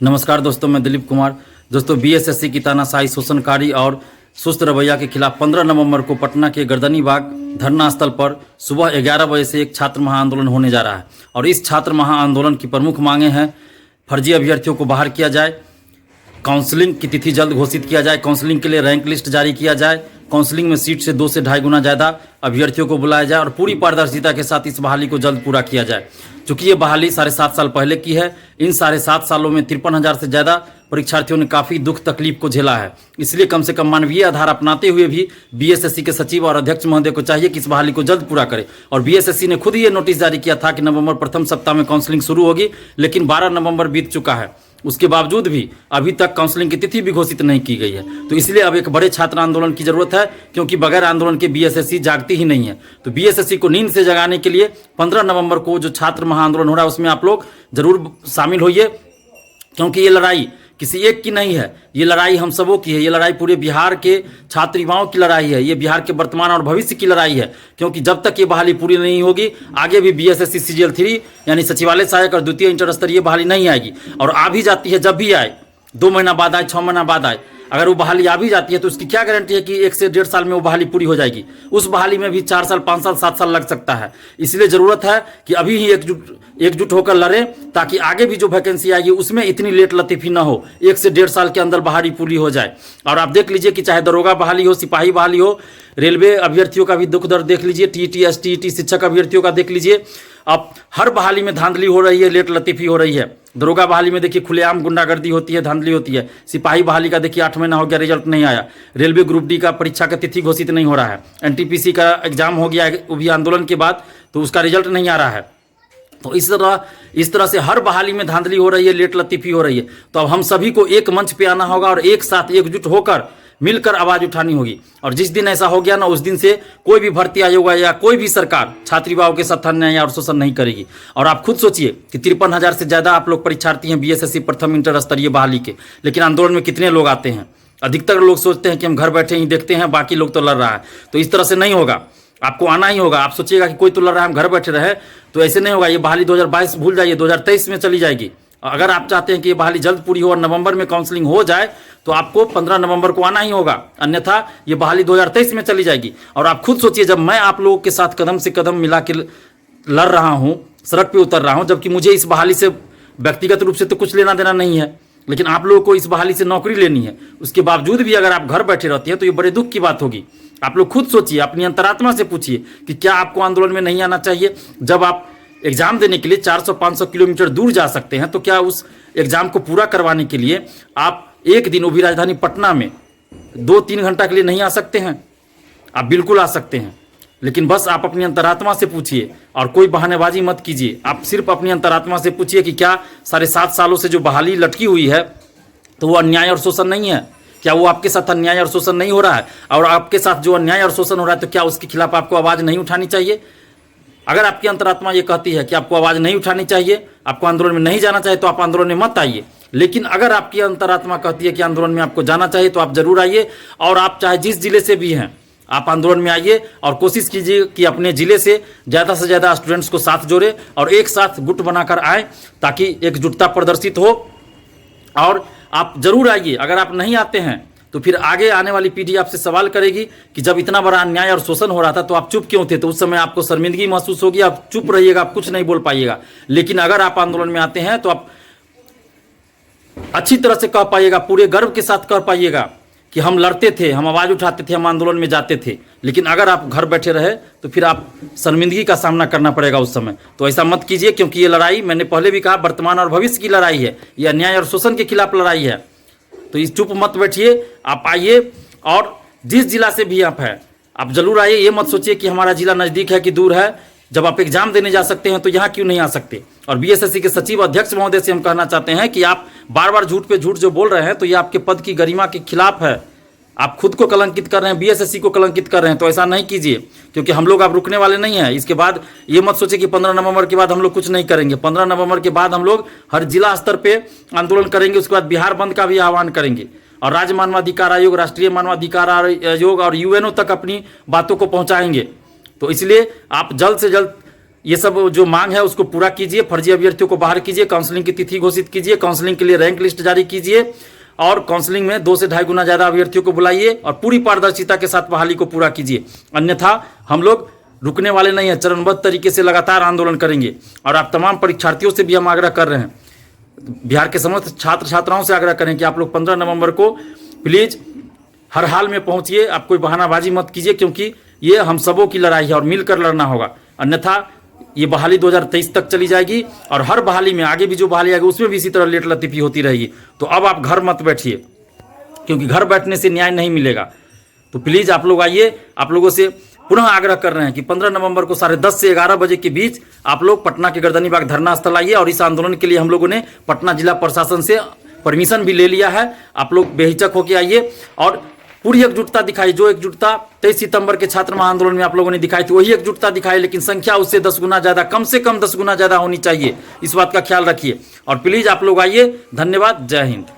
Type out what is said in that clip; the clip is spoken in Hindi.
नमस्कार दोस्तों, मैं दिलीप कुमार। दोस्तों, बीएसएससी की तानाशाही, शोषणकारी और सुस्त रवैया के खिलाफ 15 नवंबर को पटना के गर्दनी बाग धरना स्थल पर सुबह 11 बजे से एक छात्र महाआंदोलन होने जा रहा है। और इस छात्र महाआंदोलन की प्रमुख मांगें हैं, फर्जी अभ्यर्थियों को बाहर किया जाए, काउंसलिंग की तिथि जल्द घोषित किया जाए, काउंसलिंग के लिए रैंक लिस्ट जारी किया जाए, काउंसलिंग में सीट से 2 से ढाई गुना ज़्यादा अभ्यर्थियों को बुलाया जाए और पूरी पारदर्शिता के साथ इस बहाली को जल्द पूरा किया जाए। चूँकि ये बहाली 7.5 साल पहले की है, इन 7.5 सालों में 53,000 से ज़्यादा परीक्षार्थियों ने काफ़ी दुख तकलीफ को झेला है। इसलिए कम से कम मानवीय आधार अपनाते हुए भी बीएसएससी के सचिव और अध्यक्ष महोदय को चाहिए कि इस बहाली को जल्द पूरा करे। और बीएसएससी ने खुद ये नोटिस जारी किया था कि नवंबर प्रथम सप्ताह में काउंसलिंग शुरू होगी, लेकिन 12 नवंबर बीत चुका है। उसके बावजूद भी अभी तक काउंसलिंग की तिथि भी घोषित नहीं की गई है। तो इसलिए अब एक बड़े छात्र आंदोलन की जरूरत है, क्योंकि बगैर आंदोलन के बीएसएससी जागती ही नहीं है। तो बीएसएससी को नींद से जगाने के लिए 15 नवंबर को जो छात्र महाआंदोलन हो रहा है उसमें आप लोग जरूर शामिल होइए, क्योंकि ये लड़ाई किसी एक की नहीं है, ये लड़ाई हम सबों की है। ये लड़ाई पूरे बिहार के छात्र युवाओं की लड़ाई है, ये बिहार के वर्तमान और भविष्य की लड़ाई है। क्योंकि जब तक ये बहाली पूरी नहीं होगी, आगे भी बीएसएससी सीजीएल 3 यानी सचिवालय सहायक और द्वितीय इंटर स्तरीय बहाली नहीं आएगी। और आ भी जाती है, जब भी आए, 2 महीना बाद आए, 6 महीना बाद आए, अगर वो बहाली आ भी जाती है तो उसकी क्या गारंटी है कि 1 से 1.5 साल में वो बहाली पूरी हो जाएगी। उस बहाली में भी 4 साल, 5 साल, 7 साल लग सकता है। इसलिए ज़रूरत है कि अभी ही एकजुट होकर लड़ें, ताकि आगे भी जो वैकेंसी आएगी उसमें इतनी लेट लतीफ़ी ना हो, 1 से 1.5 साल के अंदर बहाली पूरी हो जाए। और आप देख लीजिए कि चाहे दरोगा बहाली हो, सिपाही बहाली हो, रेलवे अभ्यर्थियों का भी दुख दर्द देख लीजिए, टीईटी, एसटीईटी शिक्षक अभ्यर्थियों का देख लीजिए। अब हर बहाली में धांधली हो रही है, लेट लतीफ़ी हो रही है। दरोगा बहाली में देखिए खुलेआम गुंडागर्दी होती है, धांधली होती है। सिपाही बहाली का देखिए 8 महीना हो गया, रिजल्ट नहीं आया। रेलवे ग्रुप डी का परीक्षा का तिथि घोषित नहीं हो रहा है। एनटीपीसी का एग्जाम हो गया वो भी आंदोलन के बाद, तो उसका रिजल्ट नहीं आ रहा है। तो इस तरह से हर बहाली में धांधली हो रही है, लेट लतीफ़ी हो रही है। तो अब हम सभी को एक मंच पे आना होगा और एक साथ एकजुट होकर मिलकर आवाज़ उठानी होगी। और जिस दिन ऐसा हो गया ना, उस दिन से कोई भी भर्ती आयोग या कोई भी सरकार छात्र युवाओं के साथ अन्याय और शोषण नहीं करेगी। और आप खुद सोचिए कि 53,000 से ज़्यादा आप लोग परीक्षार्थी हैं बीएसएससी प्रथम इंटर स्तरीय बहाली के, लेकिन आंदोलन में कितने लोग आते हैं? अधिकतर लोग सोचते हैं कि हम घर बैठे ही देखते हैं, बाकी लोग तो लड़ रहा है। तो इस तरह से नहीं होगा, आपको आना ही होगा। आप सोचिएगा कि कोई तो लड़ रहा है, हम घर बैठे रहे, तो ऐसे नहीं होगा। ये बहाली 2022 भूल जाइए, 2023 में चली जाएगी। अगर आप चाहते हैं कि ये बहाली जल्द पूरी हो और नवंबर में काउंसलिंग हो जाए, तो आपको 15 नवंबर को आना ही होगा, अन्यथा ये बहाली 2023 में चली जाएगी। और आप खुद सोचिए, जब मैं आप लोगों के साथ कदम से कदम मिला के लड़ रहा हूँ, सड़क पे उतर रहा हूँ, जबकि मुझे इस बहाली से व्यक्तिगत रूप से तो कुछ लेना देना नहीं है, लेकिन आप लोगों को इस बहाली से नौकरी लेनी है। उसके बावजूद भी अगर आप घर बैठे रहते हैं तो ये बड़े दुख की बात होगी। आप लोग खुद सोचिए, अपनी अंतरात्मा से पूछिए कि क्या आपको आंदोलन में नहीं आना चाहिए। जब आप एग्जाम देने के लिए 400-500 किलोमीटर दूर जा सकते हैं, तो क्या उस एग्जाम को पूरा करवाने के लिए आप एक दिन, वो भी राजधानी पटना में, 2-3 घंटा के लिए नहीं आ सकते हैं? आप बिल्कुल आ सकते हैं, लेकिन बस आप अपनी अंतरात्मा से पूछिए और कोई बहानेबाजी मत कीजिए। आप सिर्फ अपनी अंतरात्मा से पूछिए कि क्या 7.5 सालों से जो बहाली लटकी हुई है, तो वो अन्याय और शोषण नहीं है? क्या वो आपके साथ अन्याय और शोषण नहीं हो रहा है? और आपके साथ जो अन्याय और शोषण हो रहा है, तो क्या उसके खिलाफ आपको आवाज़ नहीं उठानी चाहिए? अगर आपकी अंतरात्मा ये कहती है कि आपको आवाज़ नहीं उठानी चाहिए, आपको आंदोलन में नहीं जाना चाहिए, तो आप आंदोलन में मत आइए। लेकिन अगर आपकी अंतरात्मा कहती है कि आंदोलन में आपको जाना चाहिए, तो आप जरूर आइए। और आप चाहे जिस जिले से भी हैं, आप आंदोलन में आइए और कोशिश कीजिए कि अपने ज़िले से ज़्यादा स्टूडेंट्स को साथ जोड़े और एक साथ गुट बनाकर आए, ताकि एकजुटता प्रदर्शित हो। और आप जरूर आइए। अगर आप नहीं आते हैं तो फिर आगे आने वाली पीढ़ी आपसे सवाल करेगी कि जब इतना बड़ा अन्याय और शोषण हो रहा था तो आप चुप क्यों थे? तो उस समय आपको शर्मिंदगी महसूस होगी, आप चुप रहिएगा, आप कुछ नहीं बोल पाइएगा। लेकिन अगर आप आंदोलन में आते हैं तो आप अच्छी तरह से कह पाइएगा, पूरे गर्व के साथ कह पाइएगा कि हम लड़ते थे, हम आवाज़ उठाते थे, हम आंदोलन में जाते थे। लेकिन अगर आप घर बैठे रहे तो फिर आप शर्मिंदगी का सामना करना पड़ेगा उस समय। तो ऐसा मत कीजिए, क्योंकि ये लड़ाई, मैंने पहले भी कहा, वर्तमान और भविष्य की लड़ाई है। ये अन्याय और शोषण के खिलाफ लड़ाई है। तो इस चुप मत बैठिए, आप आइए। और जिस जिला से भी आप हैं, आप जरूर आइए। ये मत सोचिए कि हमारा जिला नज़दीक है कि दूर है। जब आप एग्जाम देने जा सकते हैं तो यहाँ क्यों नहीं आ सकते? और बीएसएससी के सचिव अध्यक्ष महोदय से हम कहना चाहते हैं कि आप बार बार झूठ पे झूठ जो बोल रहे हैं, तो ये आपके पद की गरिमा के खिलाफ है। आप खुद को कलंकित कर रहे हैं, बीएसएससी को कलंकित कर रहे हैं। तो ऐसा नहीं कीजिए, क्योंकि हम लोग अब रुकने वाले नहीं हैं। इसके बाद ये मत सोचिए कि 15 नवंबर के बाद हम लोग कुछ नहीं करेंगे। 15 नवंबर के बाद हम लोग हर जिला स्तर पे आंदोलन करेंगे। उसके बाद बिहार बंद का भी आह्वान करेंगे और राज्य मानवाधिकार आयोग, राष्ट्रीय मानवाधिकार आयोग और यूएनओ तक अपनी बातों को पहुंचाएंगे। तो इसलिए आप जल्द से जल्द ये सब जो मांग है उसको पूरा कीजिए, फर्जी अभ्यर्थियों को बाहर कीजिए, काउंसलिंग की तिथि घोषित कीजिए, काउंसलिंग के लिए रैंक लिस्ट जारी कीजिए और काउंसलिंग में 2 से 2.5 गुना ज़्यादा अभ्यर्थियों को बुलाइए और पूरी पारदर्शिता के साथ बहाली को पूरा कीजिए। अन्यथा हम लोग रुकने वाले नहीं हैं, चरणबद्ध तरीके से लगातार आंदोलन करेंगे। और आप तमाम परीक्षार्थियों से भी हम आग्रह कर रहे हैं, बिहार के समस्त छात्र छात्राओं से आग्रह करें कि आप लोग 15 नवंबर को प्लीज़ हर हाल में पहुंचिए। आप कोई बहानाबाजी मत कीजिए, क्योंकि ये हम सबों की लड़ाई है और मिलकर लड़ना होगा। अन्यथा ये बहाली 2023 तक चली जाएगी और हर बहाली में आगे भी जो बहाली आएगी उसमें भी इसी तरह लेट लतीफ़ी होती रहेगी। तो अब आप घर मत बैठिए, क्योंकि घर बैठने से न्याय नहीं मिलेगा। तो प्लीज़ आप लोग आइए। आप लोगों से पुनः आग्रह कर रहे हैं कि 15 नवंबर को 10:30 से 11 बजे के बीच आप लोग पटना के गर्दनी बाग धरना स्थल आइए। और इस आंदोलन के लिए हम लोगों ने पटना जिला प्रशासन से परमिशन भी ले लिया है। आप लोग बेहिचक होकर आइए और पूरी एकजुटता दिखाई। जो एकजुटता 23 सितंबर के छात्र महाआंदोलन में आप लोगों ने दिखाई थी, वही एकजुटता दिखाई, लेकिन संख्या उससे 10 गुना ज़्यादा, कम से कम 10 गुना ज़्यादा होनी चाहिए। इस बात का ख्याल रखिए और प्लीज़ आप लोग आइए। धन्यवाद। जय हिंद।